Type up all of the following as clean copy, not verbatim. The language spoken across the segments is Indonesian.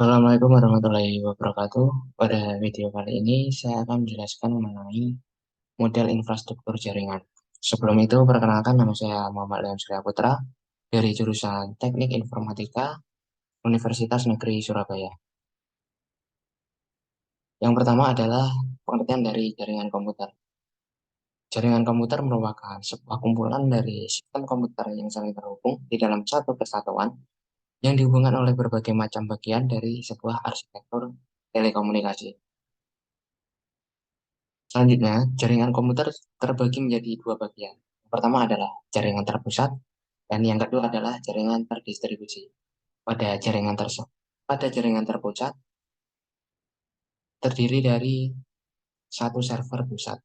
Assalamualaikum warahmatullahi wabarakatuh. Pada video kali ini saya akan menjelaskan mengenai model infrastruktur jaringan. Sebelum itu, perkenalkan nama saya Muhammad Ilham Surya Putra dari jurusan Teknik Informatika Universitas Negeri Surabaya. Yang pertama adalah pengertian dari jaringan komputer. Jaringan komputer merupakan sebuah kumpulan dari sistem komputer yang saling terhubung di dalam satu kesatuan yang dihubungkan oleh berbagai macam bagian dari sebuah arsitektur telekomunikasi. Selanjutnya, jaringan komputer terbagi menjadi dua bagian. Yang pertama adalah jaringan terpusat, dan yang kedua adalah jaringan terdistribusi. Pada jaringan terpusat terdiri dari satu server pusat,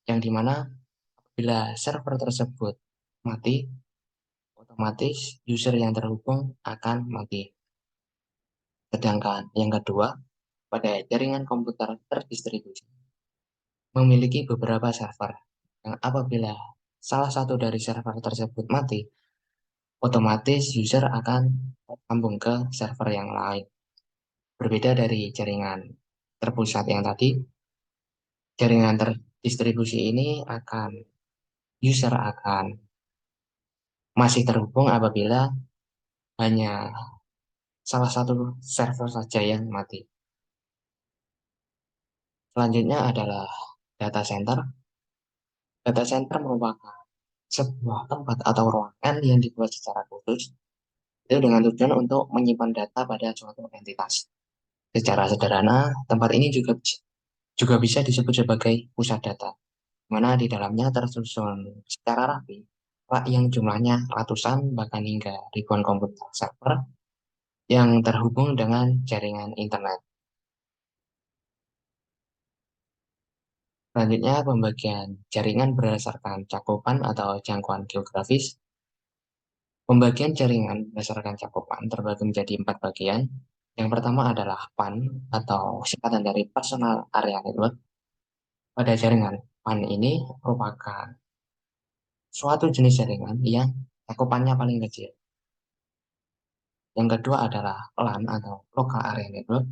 yang dimana bila server tersebut mati, otomatis user yang terhubung akan mati. Sedangkan yang kedua, pada jaringan komputer terdistribusi, memiliki beberapa server, yang apabila salah satu dari server tersebut mati, otomatis user akan sambung ke server yang lain. Berbeda dari jaringan terpusat yang tadi, jaringan terdistribusi ini user akan masih terhubung apabila hanya salah satu server saja yang mati. Selanjutnya adalah data center. Data center merupakan sebuah tempat atau ruangan yang dibuat secara khusus itu dengan tujuan untuk menyimpan data pada suatu entitas. Secara sederhana, tempat ini juga bisa disebut sebagai pusat data, di mana di dalamnya tersusun secara rapi rak yang jumlahnya ratusan bahkan hingga ribuan komputer server yang terhubung dengan jaringan internet. Selanjutnya, pembagian jaringan berdasarkan cakupan atau jangkauan geografis. Pembagian jaringan berdasarkan cakupan terbagi menjadi 4 bagian. Yang pertama adalah PAN atau singkatan dari Personal Area Network. Pada jaringan PAN ini merupakan suatu jenis jaringan yang cakupannya paling kecil. Yang kedua adalah LAN atau Local Area Network,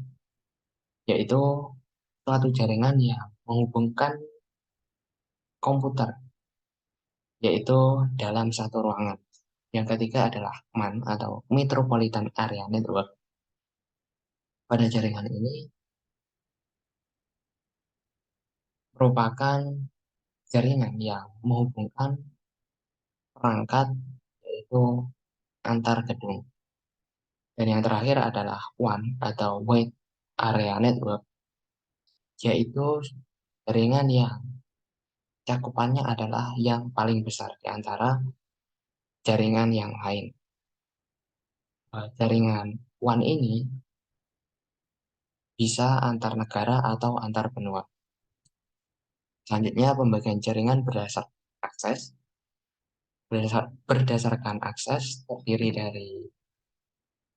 yaitu suatu jaringan yang menghubungkan komputer, yaitu dalam satu ruangan. Yang ketiga adalah MAN atau Metropolitan Area Network. Pada jaringan ini merupakan jaringan yang menghubungkan perangkat, yaitu antar gedung. Dan yang terakhir adalah WAN atau Wide Area Network, yaitu jaringan yang cakupannya adalah yang paling besar di antara jaringan yang lain. Jaringan WAN ini bisa antar negara atau antar benua. Selanjutnya, pembagian jaringan berdasarkan akses terdiri dari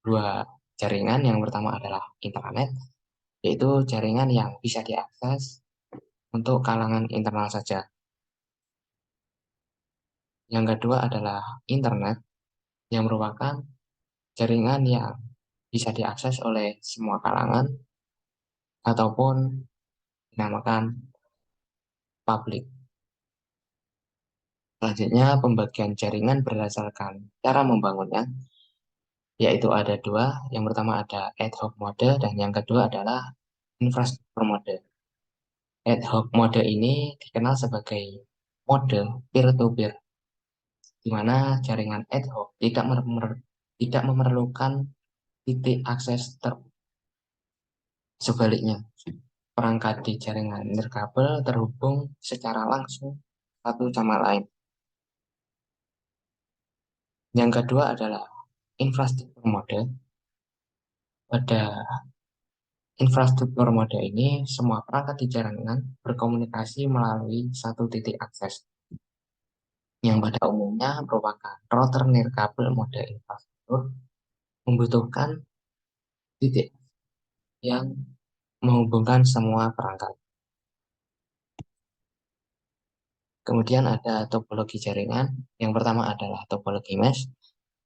dua jaringan. Yang pertama adalah internet, yaitu jaringan yang bisa diakses untuk kalangan internal saja. Yang kedua adalah internet, yang merupakan jaringan yang bisa diakses oleh semua kalangan ataupun dinamakan publik. Selanjutnya, pembagian jaringan berdasarkan cara membangunnya, yaitu ada dua. Yang pertama ada ad hoc mode dan yang kedua adalah infrastruktur mode. Ad hoc mode ini dikenal sebagai mode peer-to-peer, di mana jaringan ad hoc tidak memerlukan titik akses sebaliknya. Perangkat di jaringan nirkabel terhubung secara langsung satu sama lain. Yang kedua adalah infrastruktur mode. Pada infrastruktur mode ini, semua perangkat di jaringan berkomunikasi melalui satu titik akses, yang pada umumnya merupakan router nirkabel mode infrastruktur, membutuhkan titik yang menghubungkan semua perangkat. Kemudian ada topologi jaringan. Yang pertama adalah topologi mesh.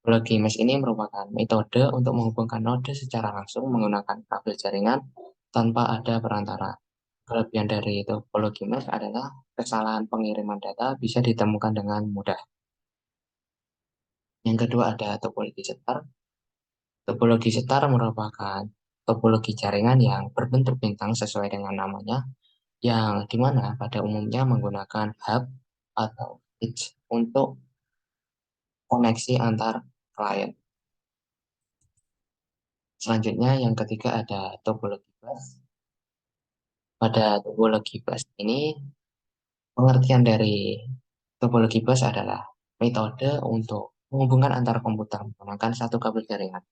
Topologi mesh ini merupakan metode untuk menghubungkan node secara langsung menggunakan kabel jaringan tanpa ada perantara. Kelebihan dari topologi mesh adalah kesalahan pengiriman data bisa ditemukan dengan mudah. Yang kedua ada topologi setar. Topologi setar merupakan topologi jaringan yang berbentuk bintang sesuai dengan namanya, yang dimana pada umumnya menggunakan hub atau switch untuk koneksi antar klien. Selanjutnya yang ketiga ada topologi bus. Pada topologi bus ini, pengertian dari topologi bus adalah metode untuk menghubungkan antar komputer menggunakan satu kabel jaringan.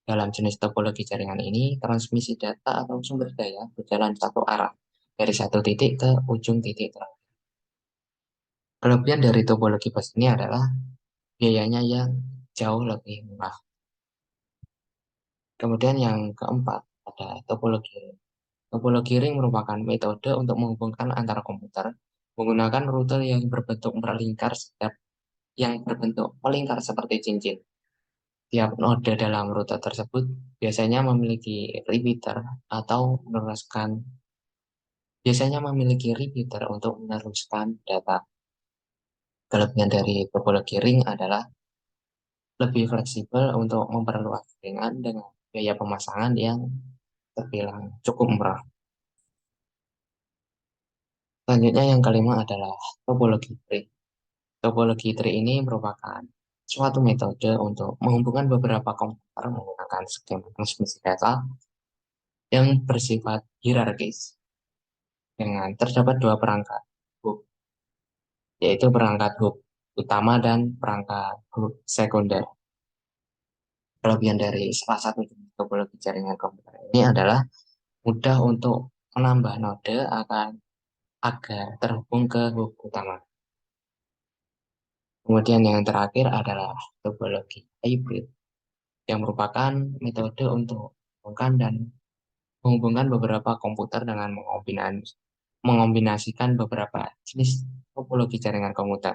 Dalam jenis topologi jaringan ini, transmisi data atau sumber daya berjalan satu arah dari satu titik ke ujung titik terakhir. Kelebihan dari topologi bus ini adalah biayanya yang jauh lebih murah. Kemudian yang keempat ada topologi ring. Topologi ring merupakan metode untuk menghubungkan antara komputer menggunakan rute yang berbentuk melingkar seperti cincin. Tiap node dalam rute tersebut biasanya memiliki repeater atau meneruskan biasanya memiliki repeater untuk meneruskan data. Kelebihan dari topologi ring adalah lebih fleksibel untuk memperluas jaringan dengan biaya pemasangan yang terbilang cukup murah. Selanjutnya yang kelima adalah topologi tree. Topologi tree ini merupakan suatu metode untuk menghubungkan beberapa komputer menggunakan skema transmisi data yang bersifat hierarkis dengan terdapat dua perangkat hub, yaitu perangkat hub utama dan perangkat hub sekunder. Kelebihan dari salah satu topologi jaringan komputer ini adalah mudah untuk menambah node agar terhubung ke hub utama. Kemudian yang terakhir adalah topologi hybrid yang merupakan metode untuk menghubungkan beberapa komputer dengan mengombinasikan beberapa jenis topologi jaringan komputer.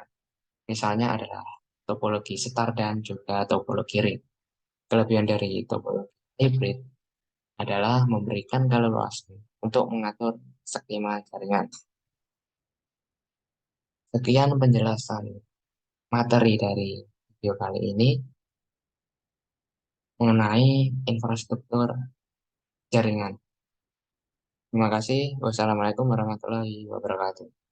Misalnya adalah topologi setar dan juga topologi ring. Kelebihan dari topologi hybrid adalah memberikan keleluasan untuk mengatur skema jaringan. Sekian penjelasan materi dari video kali ini mengenai infrastruktur jaringan. Terima kasih. Wassalamualaikum warahmatullahi wabarakatuh.